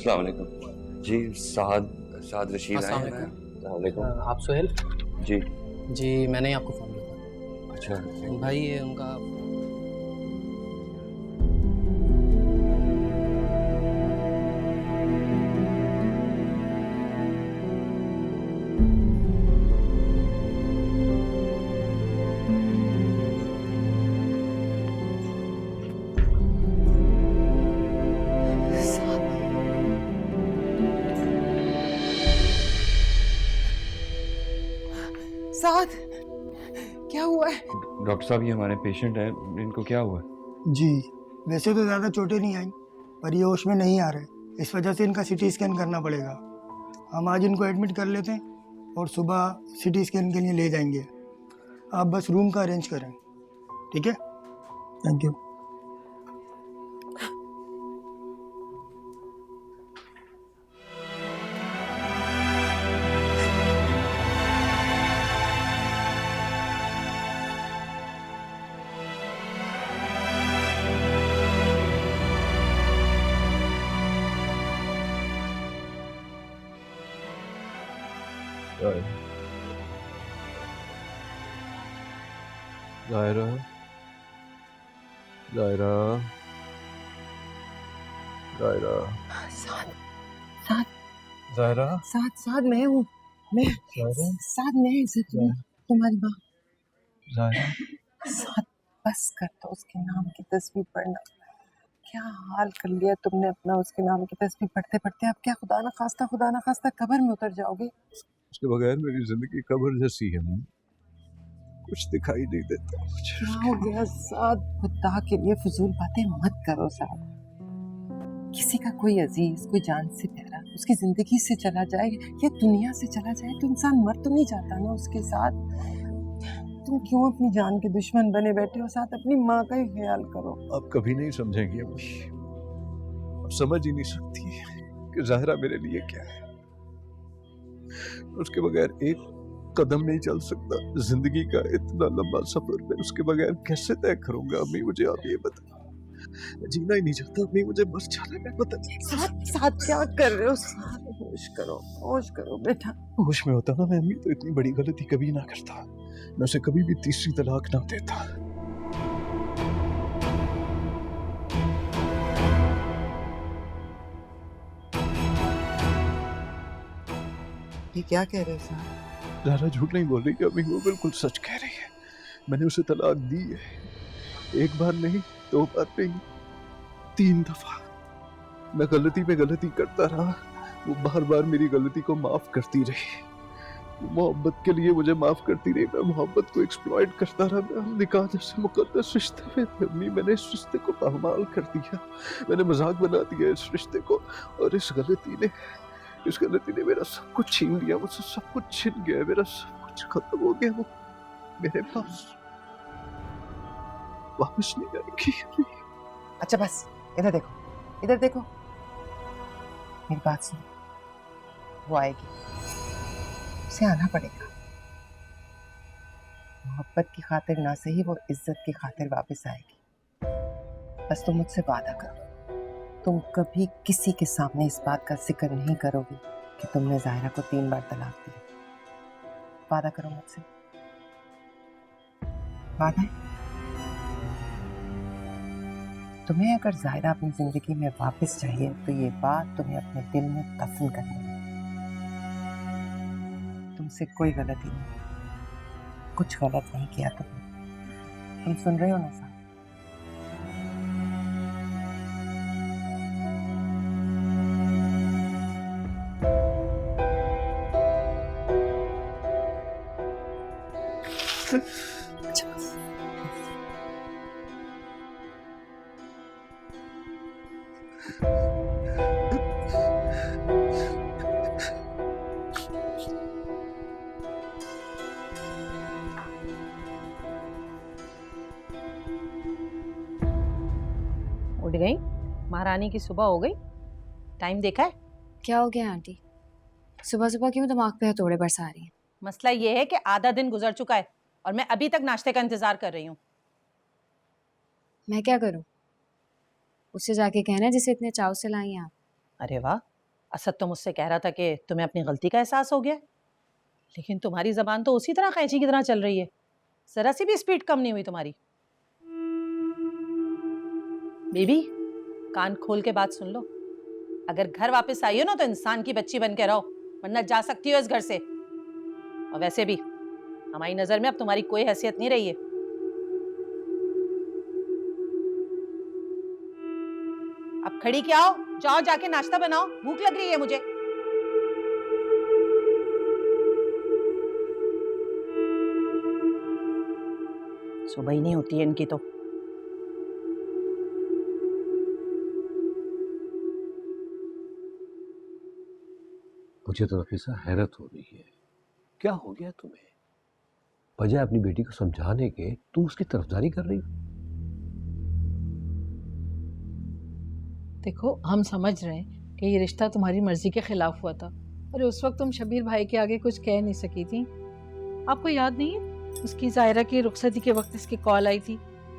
अस्सलाम वालेकुम जी। साद रशीद आए हैं। अस्सलाम वालेकुम। आप सुहेल? जी जी, मैंने ही आपको फ़ोन किया था। अच्छा भाई ये उनका साद, क्या हुआ है? डॉक्टर साहब, ये हमारे पेशेंट हैं, इनको क्या हुआ? जी, वैसे तो ज़्यादा चोटें नहीं आई, पर ये होश में नहीं आ रहे, इस वजह से इनका सीटी स्कैन करना पड़ेगा। हम आज इनको एडमिट कर लेते हैं और सुबह सीटी स्कैन के लिए ले जाएंगे। आप बस रूम का अरेंज करें, ठीक है? Thank you. जायरा, जायरा, जायरा, साद, साद, जायरा, साद मैं हूँ। मैं जायरा, साद, मैं इज्जत हूँ, तुम्हारी माँ। जायरा। साद, बस कर दो उसके नाम की तस्वीर पढ़ना। क्या हाल कर लिया तुमने अपना उसके नाम की तस्वीर पढ़ते पढ़ते। अब क्या खुदा ना खास्ता कब्र में उतर जाओगे। उसके बगैर मेरी जिंदगी कब्र जैसी है। कुछ दिखाई नहीं देता मुझे। क्या हो गया साद? खुदा के लिए फजूल बातें मत करो साद। किसी का कोई अजीज, कोई जान से प्यारा उसकी जिंदगी से चला जाए या दुनिया से चला जाए तो इंसान मर तो नहीं जाता ना उसके साथ। तुम क्यों अपनी जान के दुश्मन बने बैठे हो? साथ अपनी माँ का ही ख्याल करो। आप कभी नहीं समझेंगी अम्मी। आप समझ ही नहीं सकती कि ज़ाहिरा मेरे लिए क्या है। उसके बगैर एक कदम नहीं चल सकता। जिंदगी का इतना लंबा सफर मैं उसके बगैर कैसे तय करूंगा? अम्मी मुझे आप ये बताओ। जीना ही नहीं चाहता अम्मी, मुझे मर जाना है। पता नहीं साथ क्या कर रहे हो? साथ होश करो बेटा। होश में होता ना मैं अम्मी तो इतनी बड़ी गलती कभी ना करता। मैं उसे कभी भी तीसरी तलाक ना देता। ये क्या कह रहे हो साथ? ज़ारा झूठ नहीं बोल रही कि अम्मी, वो बिल्कुल सच कह रही है। मैंने उसे तलाक दी है। एक बार नहीं, 2 बार नहीं, 3 दफा। मैं गलती पे गलती करता रहा, वो बार बार मेरी गलती को माफ करती रही। मोहब्बत के लिए मुझे माफ करती रही। मैं मोहब्बत को एक्सप्लॉइट करता रहा। मैं हम निकाह जैसे मुकद्दस रिश्ते में थे अम्मी, मैंने इस रिश्ते को पामाल कर दिया। मैंने मजाक बना दिया इस रिश्ते को। और इस गलती ने मेरा सब कुछ छीन लिया मुझसे। सब कुछ छिन गया, मेरा सब कुछ खत्म हो गया। वो मेरे पास वापस नहीं आएगी। अच्छा बस, इधर देखो, मेरी बात सुनो। वो आएगी, उसे आना पड़ेगा। मोहब्बत की खातिर ना सही, वो इज्जत की खातिर वापस आएगी। बस तुम मुझसे वादा करो, तुम कभी किसी के सामने इस बात का जिक्र नहीं करोगे कि तुमने ज़ाहिरा को 3 बार तलाक दी। वादा करो मुझसे, वादा है? तुम्हें अगर ज़ाहिरा अपनी जिंदगी में वापस चाहिए तो ये बात तुम्हें अपने दिल में दफन करनी है। तुमसे कोई गलती नहीं, कुछ गलत नहीं किया तुमने। तुम सुन रहे हो ना साहब? उठ गई महारानी की सुबह हो गई। टाइम देखा है? क्या हो गया आंटी? सुबह सुबह क्यों दिमाग पे हथौड़े बरसा रही हैं? मसला ये है कि आधा दिन गुजर चुका है और मैं अभी तक नाश्ते का इंतजार कर रही हूँ। मैं क्या करूं? उससे जाके कहना है जिसे इतने चाव से लाई हैं आप। अरे वाह, असद तो मुझसे कह रहा था कि तुम्हें अपनी गलती का एहसास हो गया, लेकिन तुम्हारी जबान तो उसी तरह कैंची की तरह चल रही है, जरा सी भी स्पीड कम नहीं हुई तुम्हारी। बेबी, कान खोल के बात सुन लो। अगर घर वापस आई हो ना तो इंसान की बच्ची बन के रहो, वरना जा सकती हो इस घर से। और वैसे भी हमारी नजर में अब तुम्हारी कोई हैसियत नहीं रही है। अब खड़ी क्या हो, जाओ जाके नाश्ता बनाओ, भूख लग रही है मुझे। सुबह ही नहीं होती है इनकी तो। मुझे तो नफीसा हैरत हो रही है, क्या हो गया तुम्हें? बजाय अपनी बेटी को समझाने के तुम उसकी तरफदारी कर रही हो। देखो, हम समझ रहे हैं कि ये रिश्ता तुम्हारी मर्जी के खिलाफ हुआ था, और उस वक्त तुम शबीर भाई के आगे कुछ कह नहीं सकी थी। आपको याद नहीं है उसकी जायरा की रुखसती के वक्त इसकी कॉल आई थी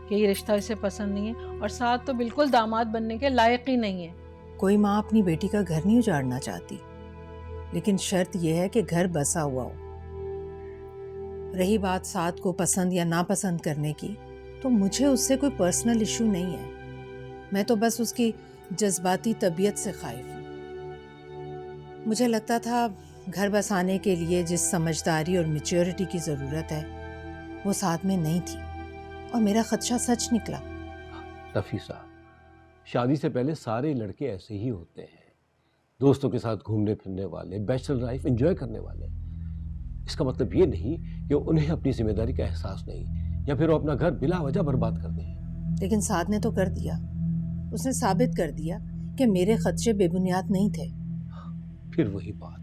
कि ये रिश्ता इसे पसंद नहीं है और साथ तो बिल्कुल दामाद बनने के लायक ही नहीं है। कोई माँ अपनी बेटी का घर नहीं उजाड़ना चाहती, लेकिन शर्त यह है कि घर बसा हुआ हो। रही बात साथ को पसंद या नापसंद करने की, तो मुझे उससे कोई पर्सनल इशू नहीं है। मैं तो बस उसकी जज्बाती तबीयत से खाइफ हूँ। मुझे लगता था घर बसाने के लिए जिस समझदारी और मैच्योरिटी की ज़रूरत है वो साथ में नहीं थी, और मेरा खदशा सच निकला। नफीसा, शादी से पहले सारे लड़के ऐसे ही होते हैं, दोस्तों के साथ घूमने फिरने वाले, बैचलर लाइफ एंजॉय करने वाले। इसका मतलब ये नहीं कि उन्हें अपनी जिम्मेदारी का एहसास नहीं, या फिर वो अपना घर बिला वजह बर्बाद कर दें। लेकिन साथ ने तो कर दिया, उसने साबित कर दिया कि मेरे खदशे बेबुनियाद नहीं थे। फिर वही बात,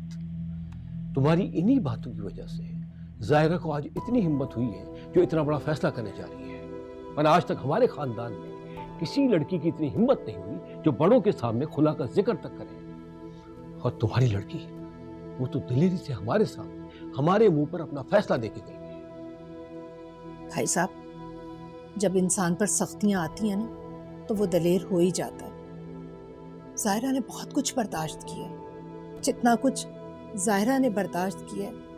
तुम्हारी इन्हीं बातों की वजह से जायरा को आज इतनी हिम्मत हुई है जो इतना बड़ा फैसला करने जा रही है, और आज तक हमारे खानदान में किसी लड़की की इतनी हिम्मत नहीं हुई जो बड़ों के सामने खुला का जिक्र तक करे। और तुम्हारी लड़की, वो तो दिलेरी से हमारे सामने, हमारे मुंह पर अपना फैसला देके गई है। भाई साहब, जब इंसान पर सख्तियां आती हैं ना, तो वो दलेर हो ही जाता है। जायरा ने बहुत कुछ बर्दाश्त किया है, जितना कुछ जायरा ने बर्दाश्त किया है,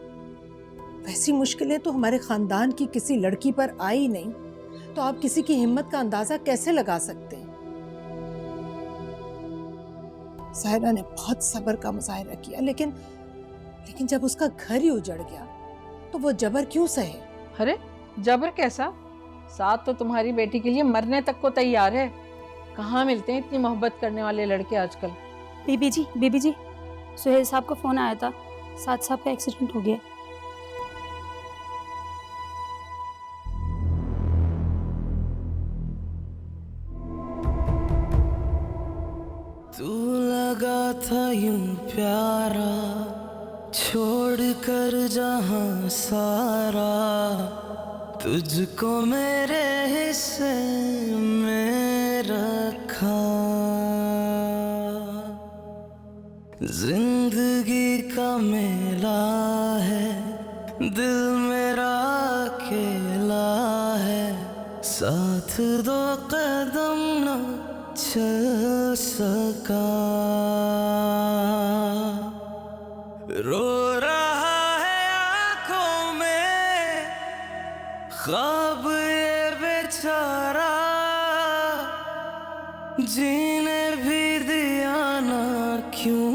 वैसी मुश्किलें तो हमारे खानदान की किसी लड़की पर आई नहीं, तो आप किसी की हिम्मत का अंदाजा कैसे लगा सकते हैं? जायरा ने बहुत सब्र का मुजाहिरा किया, लेकिन जब उसका घर ही उजड़ गया तो वो जबर क्यों सहे? अरे जबर कैसा, साथ तो तुम्हारी बेटी के लिए मरने तक को तैयार है। कहाँ मिलते हैं इतनी मोहब्बत करने वाले लड़के आजकल। बीबी जी, सुहेल साहब का फोन आया था, साथ साहब का एक्सीडेंट हो गया। तू लगा था यूं प्यारा, छोड़ कर जहां सारा, तुझको मेरे हिस्से में रखा। जिंदगी का मेला है, दिल मेरा अकेला है, साथ दो कदम न चल सका। रो रहा है आंखों में ख्वाब ये बेचारा, जीने भी दिया ना क्यों,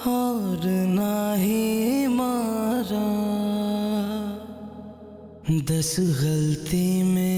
और ना ही मारा। 10 गलती में